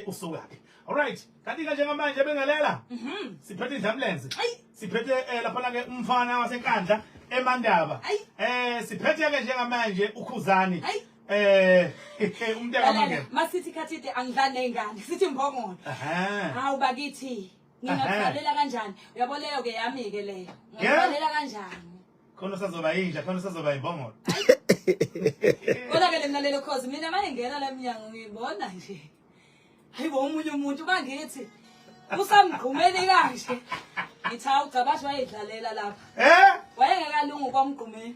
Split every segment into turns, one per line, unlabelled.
usukaphi. Alright, kanti ke njengamanje bengalela siphethe indlamlenze siphethe lapha ke umfana wasenkandla eMandaba siphethe ke njengamanje ukhuzani umntaka mangeke
masithi khathide angidlane ngane sithi mbongolo hawu bakithi ngingakhalela kanjani uyabo leyo ke yami ke leyo ngikhalela kanjani
khona sazoba yinja khona sazoba imbongolo
kodwa ke lemlalelo cause mina mayengena la minyango ngibona nje hayibo umunye umuntu bangithi usamgqumeni kanje ngithi awucabasha wayedlalela lapha wayengekalungu kwamgqumeni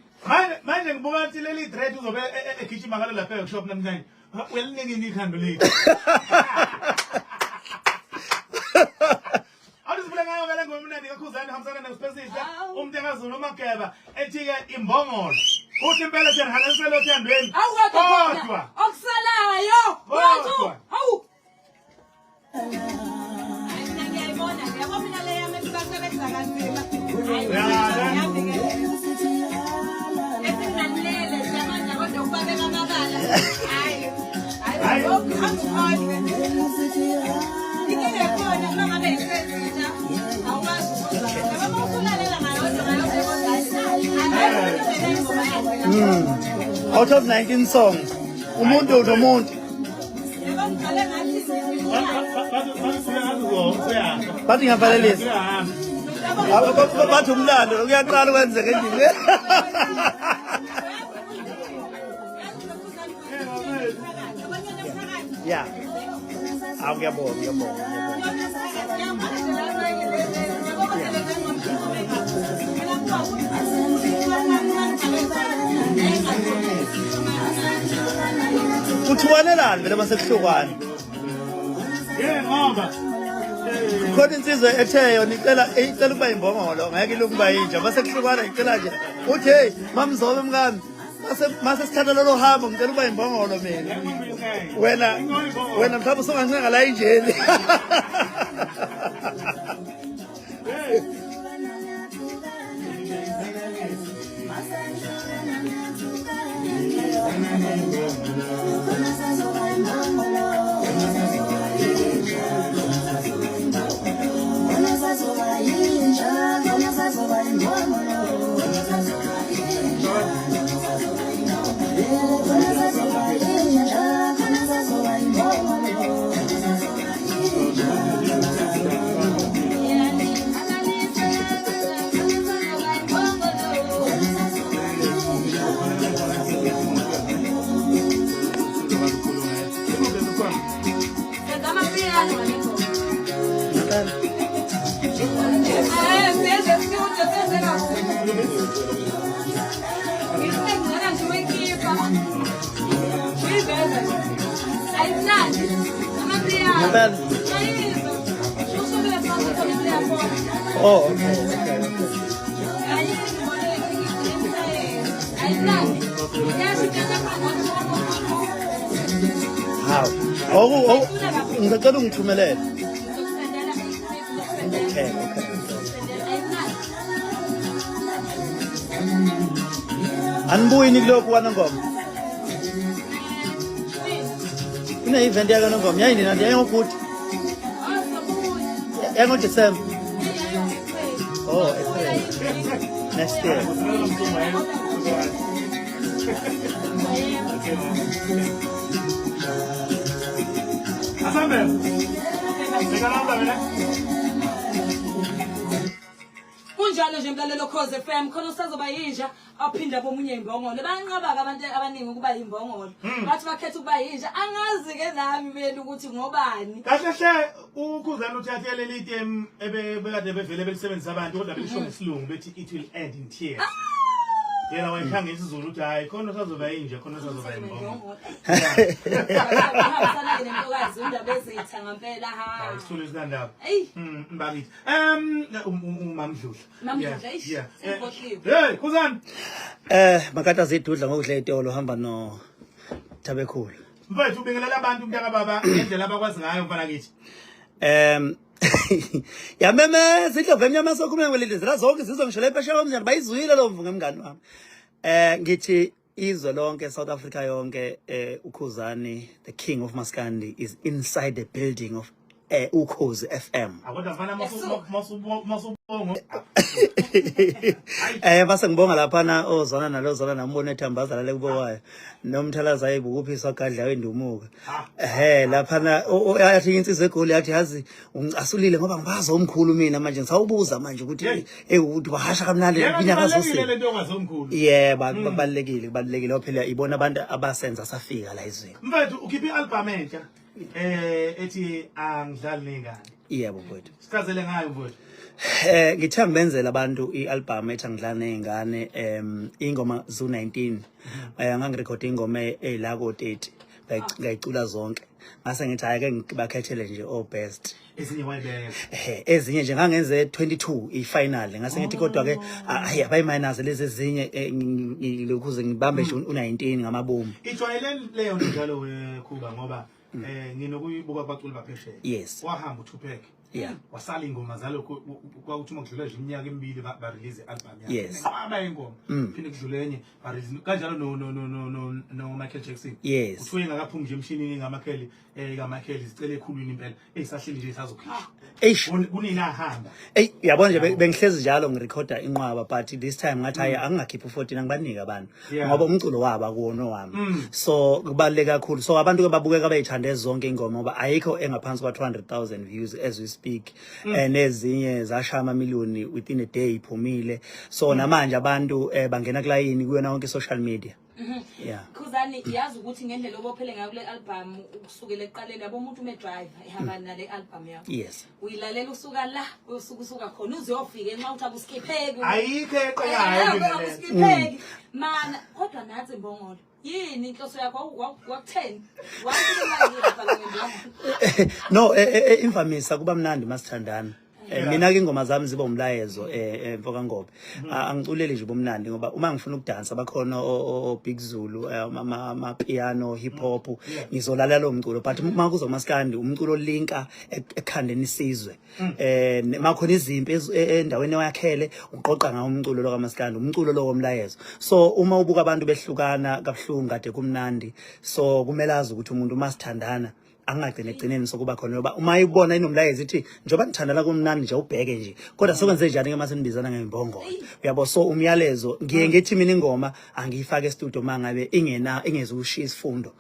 manje ngibuka ukuthi leli dread uzobe egijima ngalo lapha e-shop namhlanje welinike ikhando lethu awuzibule ngayo vele ngomnandi kakhuzani hamsana neSpesisa umuntu engazulu uMageba ethi ke imbongolo uthi impela siyahanisela othandweni
kodwa okusalayo kodwa hawu ngiyayibona ngiyabona mina le yami esebenza kanzima
Out of 19 songs, umuntu nomuntu. Bathi ngaphalelisa. Bathi umlando uyaqala kwenzeke endini. Yeah. Ngiyabonga. Uthuwanelani vele masekuhlukwana.
Ngoba
khona insizwe etheyo nicela ukuba imbongolo ngeke lokuba yinja masekuhlukwana icela nje uthi hey mamzobe mkami mase sithatha lolo hambo ngicela ukuba imbongolo mina wena mhlawumbe usungancenga la injeni Oh, okay. How? Oh, ngicela ungithumelele. Okay. Anbuyi nikulokhu wanongoma. Kuna event yaka nongoma yayini nandi yangokuthi. Yango December. Oh, April. Next year.
kunjalo nje mlalelo Khoze FM khona usazoba yinja aphinda bomunye imbongolo banqaba abantu abaningi ukuba imbongolo bathi bakhetha ukuba yinja angazi ke nami bena ukuthi ngobani
kahle hle ukhuzana uthathe leli item ebekade bevele belisebenzisa abantu kodwa belisho ngesilungu bethi it will end in tears yena wayihlanga isiZulu uthi hayi khona usazoba yinja khona usazoba imbongolo
ngihambisana ke nentokazi indaba ezitha ngempela ha
isithule isikandaba mbakithi umamdludla hey khuzana
makata zidudla ngokudla itolo hamba no Tabekhulu
mfethu ubingelela abantu umntaka baba ngendlela abakwazi ngayo mfana kithi
yameme sidlo vemnyama sokhuluma ngolilizela zonke sizongisho lepesha komnyana bayizwile lo mvu ngemngani wami ngithi izwe lonke South Africa yonke uKhuzani the king of Maskandi is inside the building of Ukhozi FM.
Akodwa mfana masubongo.
Base ngibonga laphana ozwana nalozwana nambone ethambazala lekubowayo nomthalaza ayibukuphiswa gadla wendumuka. Laphana yathi insizwe egoli yathi yazi ungicasulile ngoba ngibaza omkhulu mina manje ngisawubuza manje ukuthi ukuthi bahasha kamnandi lebinyaka zose. Balekile phela ibona abantu abasenza safika la izweni.
Mfethu ukhipha i-album entsha ethi angidlali nengane.
Yebo mfethu.
Sichazele ngayo mfethu.
Ngithemba benzela abantu i-album ethi angidlala nengane ingoma zu 19 ngangirekhode ingoma la ko 30 ngayicula zonke ngase ngithi ayake ngibakhethele nje o best
ezinye wayibeka
ezinye nje ngangenze 22 i-final ngase ngithi kodwa ke abayi minus lezi ezinye ngilokhuze ngibambe nje u19 ngamabomu
ijwayele leyo njalo wekhuba ngoba nginokuyibuka kwacula baphesheya
yes
wahamba uTupac wasala ingoma zalokho kwakuthi uma kudlula nje iminyaka emibili ba release album yakhe
yes
ngaba ingoma phinde kudlule enye ba release kanjalo no Michael Jackson
yes
uthuye ngakaphumi nje emshinini ngamakheli kaMichael zicela ekhulwini impela esahleli nje sazokhipha kunina ahamba
yabona nje bengihlezi njalo ngirecorda inqwaba but this time ngathi hayi angingakhipha u14 ngibanika abantu ngoba umculo wabo akuwona wami so kubaleka kakhulu so abantu ke babukeka bayithande zonke ingoma ngoba ayikho engaphansi kwa 200,000 views as we speak nezinye zashaya amamiliyoni within a day iphumile so namanje abantu bangena kulayini kuyona yonke social media.
Khuzani yazi ukuthi ngendlela obophele ngayo kule album ukusukela eqaleni yabo umuntu driver ehamba nale album yakho
yes
uyilalela usuka la usuka khona uziyofika enxa uthi abuskipheki
ayikho eqhayo
abuskipheki mana kodwa nathi Mbongolo yini inhloso yakho wakutheni
no imvamisa kuba mnandi masithandana mina ke ingoma zami ziba umlayezo mfoka ngobe angiculeli nje bomnandi ngoba uma ngifuna ukudansa bakhona o Big Zulu ama piano hip hop ngizolalela lo mculo but uma kuzo Maskandi umculo linka ekhandeni isizwe makhona izimpi endaweni yakhele uqoqa ngawo umculo lo kaMaskandi umculo lo womlayezo so uma ubuka abantu behlukana kabuhlungu kade kumnandi so kumele azi ukuthi umuntu masithandana angagcine egcineni sokuba khona ngoba uma ibona inomlayezo ithi njoba ngithandana kumnandi nje ubheke nje kodwa sokwenze njani ke mase nibizana ngembongolo uyabo so umyalezo ngiye ngithi mina ingoma angiyifaka e-studio mangabe ingeze ukushiya isifundo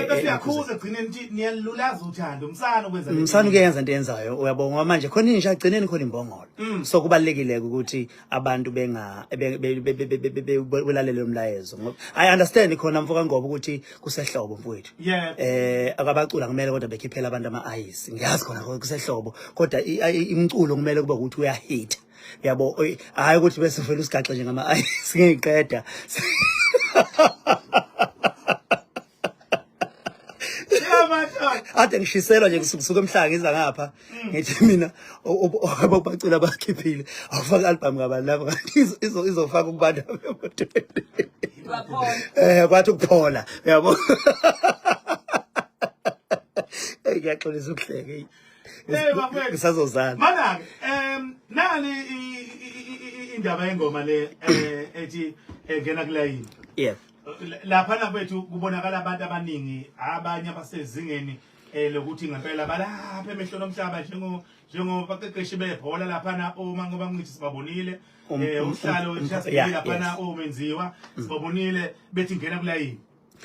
bese yakhuza egcineni nje niyalulaza uthando umsana ukwenza
umsana ukuyenza into yenzayo uyabo ngoba manje khona inja agcineni khona imbongolo so kubalekile ukuthi abantu belalele umlayezo ngoba I understand khona mfoka ngoba ukuthi kusehlobo mfowethu akabacula kumele kodwa bekhiphela abantu ama-ayisi ngiyazi khona kusehlobo kodwa imculo kumele kube ukuthi uyahita yabo hayi ukuthi bese vele usigaxe nje ngama-ayisi ngiyiqeda ade ngishiselwa nje kusuka emhlanga ngiza ngapha ngithi mina abacula bakhiphile awufaka album ngabantu laba kanti izofaka kubantu kwathi ukuphola yabo ngiyaxolisa ukuhleke ngisazozana
mana nani indaba yengoma le ethi ngena kulayini
yes
lapha nakwethu kubonakala abantu abaningi abanye abasezingeni lokuthi ngempela balapha emehlweni omhlaba njengobaqeqeshi bebhola lapha uma ngoba ngithi sibabonile umhlalo lapha omenziwa sibabonile bethi ngena kulayini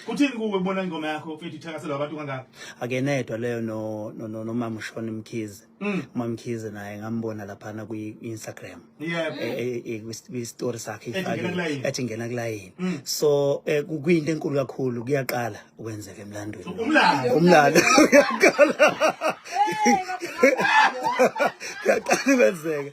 kuthini kuwe ubona ingoma yakho mfethu ithakaselwa abantu kangaka
akenedwa leyo no Mama Shona Mkhize Mama Mkhize naye ngambona lapha na ku Instagram kwi story sakhe ifake ethi ngena kulayini so kuyinto enkulu kakhulu kuyaqala ukwenzeka emlandweni umlando kuyaqala ukwenzeka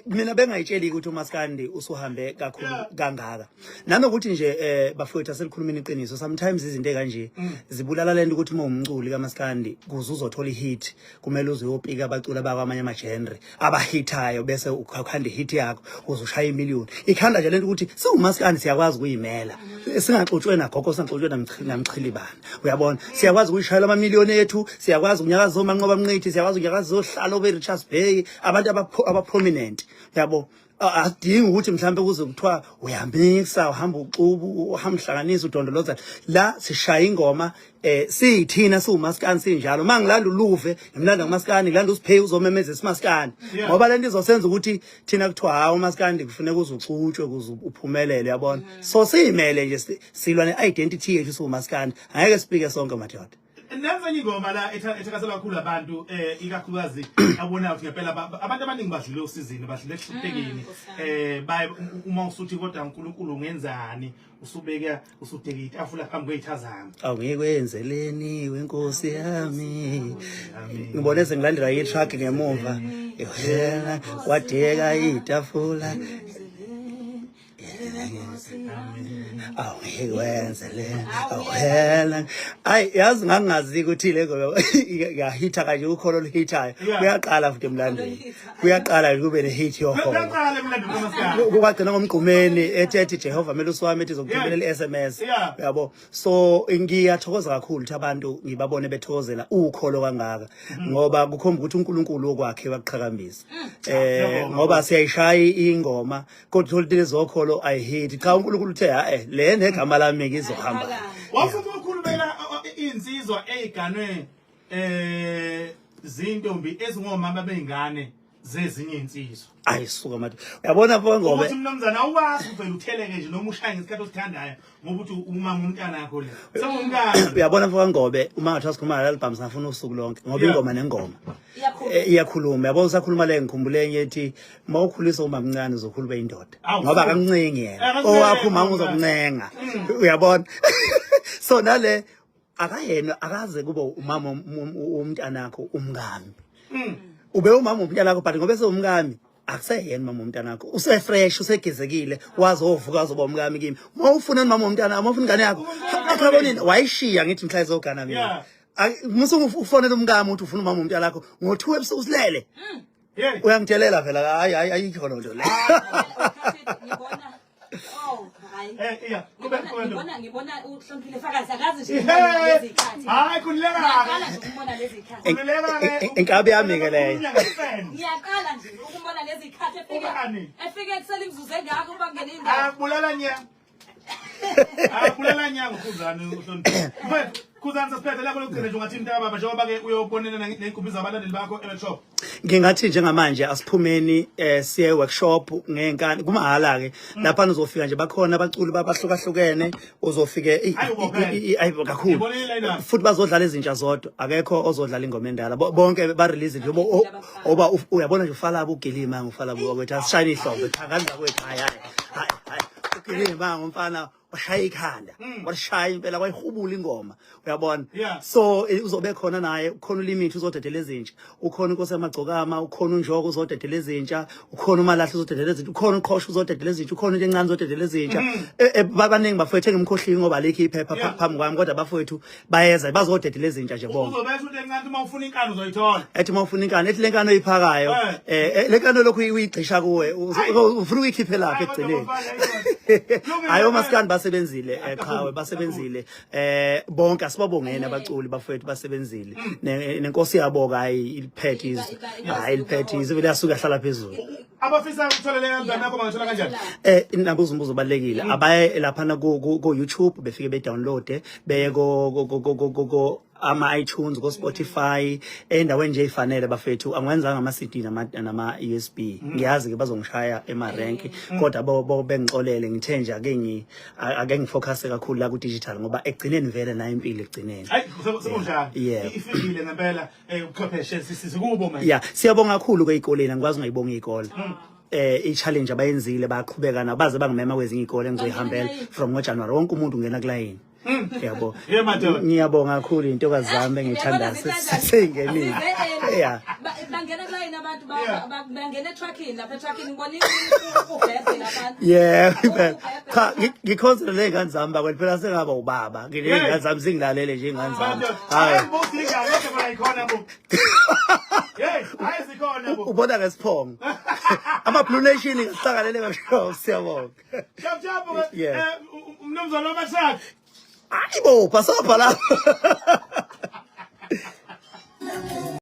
mina bengayitsheli ukuthi uMaskandi usuhambe kakhulu kangaka nanokuthi nje bafowethu aselikhulumeni iqiniso sometimes izinto ekanje zibulala lento ukuthi uma umculi kaMaskandi kuze uzothola ihit kumele uzuyopika abacula bakwamanye ama-genre abahithayo bese ukhanda ihit yakho uzoshaya imiliyoni ikhanda nje lento ukuthi siwuMaskandi siyakwazi ukuyimela singaxutshwe nagogo singaxutshwe namchilibana uyabona siyakwazi ukuyishayela amamiliyoni ethu siyakwazi unyakaza zomanqoba mnqithi siyakwazi unyakaza zohlala obe Richards Bay abantu prominent yabo Adingi ukuthi mhlambe kuze kuthiwa uyamikisa uhamba ucubu uhamba uhlanganisa udondoloza la sishaya ingoma siyithina siwumaskani sinjalo mangilanda uluve ngimlanda ngumaskani ngilanda usiphe uzomemeza isimaskani ngoba lento izosenza ukuthi thina kuthiwa hawo umaskani kufuneka uzucutshwe kuze uphumelele yabona so siyimele nje silwa ne-identity yethu siwumaskani angeke sipike sonke madoda.
Nansi ingoma la ethakasela kakhulu abantu ikakhulukazi abona ukuthi ngempela abantu abaningi badlule usizini badlule ekuhluphekeni baye uma usuthi kodwa uNkulunkulu ngenzani usubeka usudeka itafula phambi kwezithazana
awungikwenzeleni wenkosi yami ngibone sengilandela i-truck ngemuva yena wadeka itafula awuyikwenzele awela ayi yazi ngangazi ukuthi le ngoba ngahitha kanje ukholo lohithayo kuyaqala futhi emlandweni kuyaqala kube ne hit yokholo
kuyaqala emlandweni kaMaskandi
kwagcina ngomgqumeni ethi Jehova melusi wami ethi zokuthumelela i-SMS yabo so ngiyathokoza kakhulu ukuthi abantu ngibabone bethokozela ukholo kangaka ngoba kukhomba ukuthi uNkulunkulu okwakhe waqhakambisa ngoba siyayishaya ingoma kodwa ukuthi lezokholo ayihit cha uNkulunkulu uthe le negama lami ngizohamba
wafuna ukukhulumela insizwa eziganwe zintombi ezingomama beingane zezinye insizwa
ayisuka manje uyabona mfo ngoba
ukuthi mnumzana awuwazi uvela utheleke nje noma ushaye ngesikhathi osithandayo ngoba uthi umama umntana yakho le sengumntana
uyabona mfo ngobe uma ngathi asikhuluma la album safuna usuku lonke ngoba ingoma nengoma iyakhuluma yabo usakhuluma le ngikhumbule enye ethi mawukhulisa uma mncane uzokhuluma indoda ngoba akancengi yena owakho mama uzokuncenga uyabona so nale akayena akaze kube umama umntanakho umngami ube umama umntana wakho but ngoba sewumngami akuseyena mama umntana wakho usefresh usegezekile wazi ovuka uzoba umngami kimi mawufuna mama umntana mawufuna ingane yakho akabonini wayishiya ngithi mhla izogana mina musu ufonela umngami uthi ufuna umama umntana wakho ngo2 ebusuku usilele uyangitshelela phela hayi ayikho lonto le
ngibona uhloniphile fakazi akazi nje lezi ikhathi
hayi khulileka
ngiyaqala nje ukubona lezi ikhathi
inkabi yami ke leyo
ngiyaqala nje ukubona lezi ikhathi efike ekusela imzuzu engaka uba kungena indawo
akubulala nyanga Khuzani uhloniphile mfethu Khuzani sasiphethe la lokugcina nje ungathi intaba baba njengoba ke uyobonena neenkumbi zabalandeli bakho e-workshop
ngingathi njengamanje asiphumeni siye workshop ngenkani kumahala ke lapha uzofika nje bakhona abaculi babahlukahlukene uzofike kakhulu futhi bazodlala izintsha zodwa akekho ozodlala ingoma endala bonke ba release nje oba uyabona nje ufala ubugilima ngufala kwethu asishayini ihlobo ekhangana kwethu hayi ugilima ngumfana washaya ikhanda washaya impela kwayihubula ingoma uyabona so uzobe khona naye ukhona ulimit uzodedela ezintsha ukhona inkosi yamagcokama ukhona unjoko uzodedela ezintsha ukhona umalahla uzodedela ezintsha ukhona uqhosha uzodedela ezintsha ukhona into encane uzodedela ezintsha babaningi bafethu ngimkhohlile ngoba lekhi iphepha phambi kwami kodwa bafethu bayeza bazodedela ezintsha nje bonke
uzobetha into encane uma ufuna inkani uzoyithola
ethi uma ufuna inkani ethi lenkani oyiphakayo lenkani lokhu uyigcisha kuwe ufuna uyikhiphe lapha ekugcineni hayo maskani basebenzile eqhawe basebenzile bonke asibabongene abaculi bafethu basebenzile nenkosi yaboka hayi iliphethiz vele asuka ahlala phezulu
abafisa ukutholela kanjani nakho bangathola kanjani
inabuzo umbuzo balekile abaye lapha ku YouTube befike be download beye go ama-iTunes go-Spotify endaweni nje efanele bafethu angwenzanga ama-CD nama-USB ngiyazi ke bazongishaya ema-rank kodwa bo bengixolele ngithe nje ake ngifocuse kakhulu la ku-digital ngoba ekugcineni vele nayo impilo ekugcineni
hayi sekunjalo ifikile ngempela ubuchwepheshe sisikubo manje
yeah siyabonga kakhulu kweikoleni angikwazi ungayibonga ikole i-challenge abayenzile baqhubeka nabaze bangimema kwezinye ikole engizoyihambela from ngoJanuary wonke umuntu ungena kulayini yabo ngiyabonga kakhulu intokazi zami engithanda seyingenile
bangena kulayini abantu bangena truckini lapha truckini ngibona ubhebhe labantu
cha ngikhonzela lezingane zami bakwethu phela sengaba ubaba ngilezingane zami zingilalele nje ingane zami hayi ubona ngesiphongo ama-Blue Nation ngihlanganele kasho siyabonga
mnumzana waMaShaka
hayibo pasapha lapha